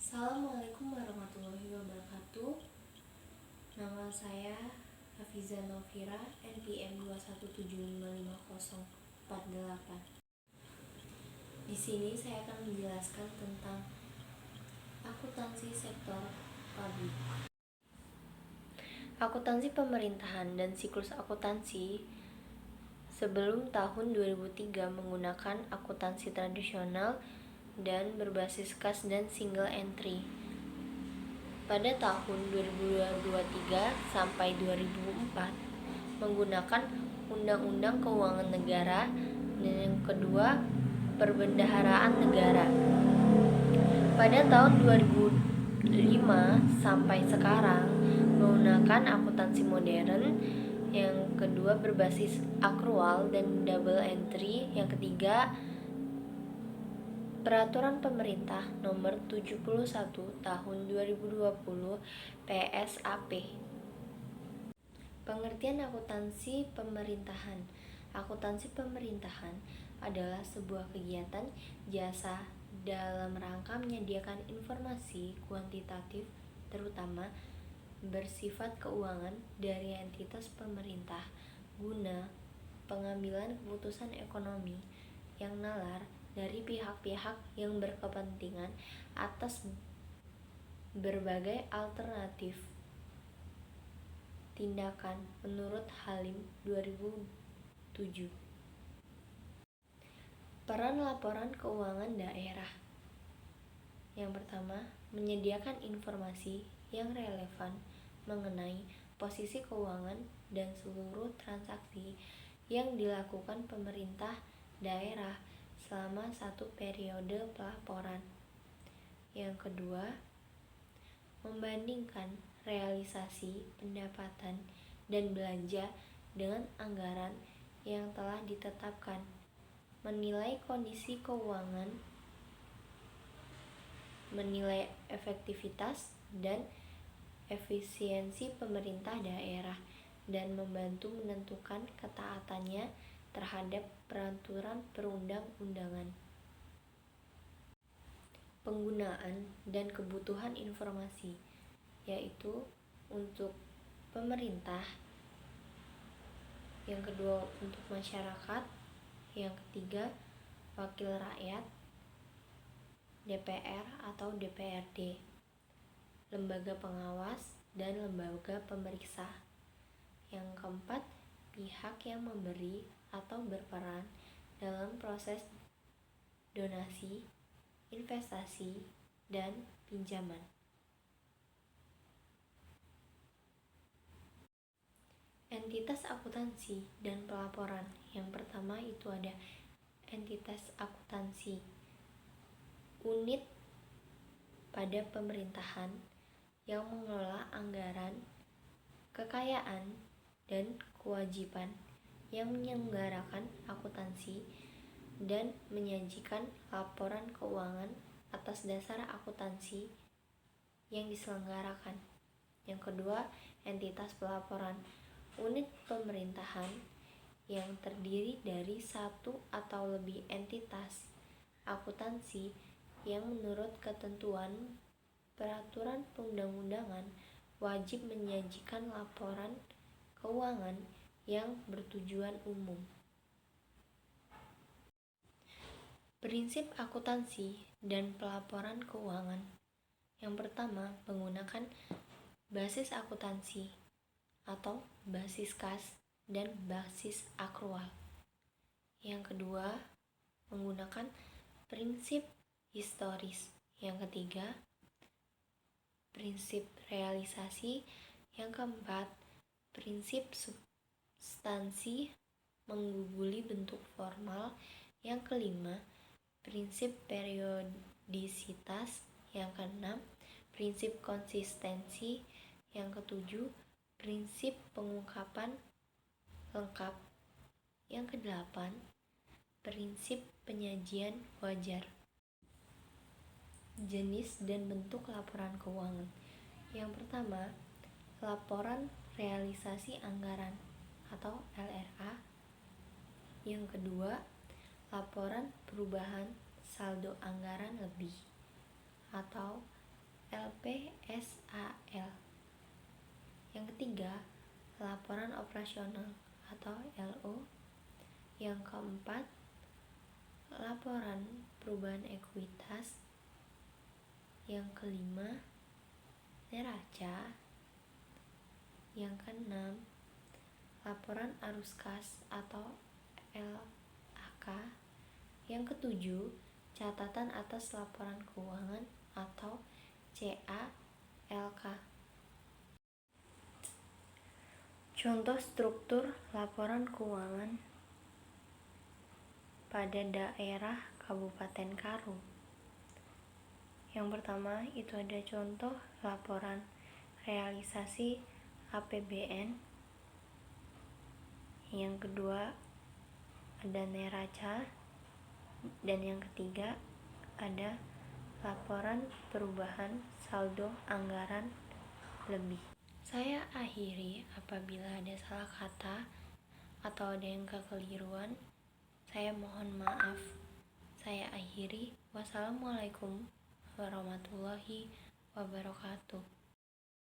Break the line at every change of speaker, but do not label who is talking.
Assalamualaikum warahmatullahi wabarakatuh. Nama saya Hafiza Novira, NPM 217555048. Di sini saya akan menjelaskan tentang akuntansi sektor publik. Akuntansi pemerintahan dan siklus akuntansi sebelum tahun 2003 menggunakan akuntansi tradisional dan berbasis kas dan single entry. Pada tahun 2023 sampai 2004 menggunakan Undang-Undang Keuangan Negara, dan yang kedua Perbendaharaan Negara. Pada tahun 2005 sampai sekarang menggunakan akuntansi modern, yang kedua berbasis akrual dan double entry, yang ketiga Peraturan Pemerintah Nomor 71 Tahun 2020 PSAP. Pengertian akuntansi pemerintahan. Akuntansi pemerintahan adalah sebuah kegiatan jasa dalam rangka menyediakan informasi kuantitatif terutama bersifat keuangan dari entitas pemerintah guna pengambilan keputusan ekonomi yang nalar dari pihak-pihak yang berkepentingan atas berbagai alternatif tindakan menurut Halim 2007. Peran laporan keuangan daerah. Yang pertama, menyediakan informasi yang relevan mengenai posisi keuangan dan seluruh transaksi yang dilakukan pemerintah daerah selama satu periode pelaporan. Yang kedua, membandingkan realisasi pendapatan dan belanja dengan anggaran yang telah ditetapkan, menilai kondisi keuangan, menilai efektivitas dan efisiensi pemerintah daerah, dan membantu menentukan ketaatannya terhadap peraturan perundang-undangan. Penggunaan dan kebutuhan informasi, yaitu untuk pemerintah, yang kedua untuk masyarakat, yang ketiga wakil rakyat, DPR atau DPRD, lembaga pengawas dan lembaga pemeriksa. Yang keempat, pihak yang memberi atau berperan dalam proses donasi, investasi, dan pinjaman. Entitas akuntansi dan pelaporan. Yang pertama itu ada entitas akuntansi, unit pada pemerintahan yang mengelola anggaran, kekayaan, dan kewajiban, yang menyelenggarakan akuntansi dan menyajikan laporan keuangan atas dasar akuntansi yang diselenggarakan. Yang kedua, entitas pelaporan, unit pemerintahan yang terdiri dari satu atau lebih entitas akuntansi yang menurut ketentuan peraturan perundang-undangan wajib menyajikan laporan keuangan yang bertujuan umum. Prinsip akuntansi dan pelaporan keuangan. Yang pertama, menggunakan basis akuntansi atau basis kas dan basis akrual. Yang kedua, menggunakan prinsip historis. Yang ketiga, prinsip realisasi. Yang keempat, prinsip substansi mengguguli bentuk formal. Yang kelima, prinsip periodisitas. Yang keenam, prinsip konsistensi. Yang ketujuh, prinsip pengungkapan lengkap. Yang kedelapan, prinsip penyajian wajar. Jenis dan bentuk laporan keuangan. Yang pertama, laporan realisasi anggaran atau LRA. Yang kedua, laporan perubahan saldo anggaran lebih atau LPSAL. Yang ketiga, laporan operasional atau LO. Yang keempat, laporan perubahan ekuitas. Yang kelima, neraca. Yang keenam, laporan arus kas atau LAK. Yang ketujuh, catatan atas laporan keuangan atau CALK. Contoh struktur laporan keuangan pada daerah Kabupaten Karo. Yang pertama itu ada contoh laporan realisasi APBN. Yang kedua ada neraca, dan yang ketiga ada laporan perubahan saldo anggaran lebih. Saya akhiri, apabila ada salah kata atau ada yang kekeliruan, saya mohon maaf. Saya akhiri. Wassalamualaikum warahmatullahi wabarakatuh.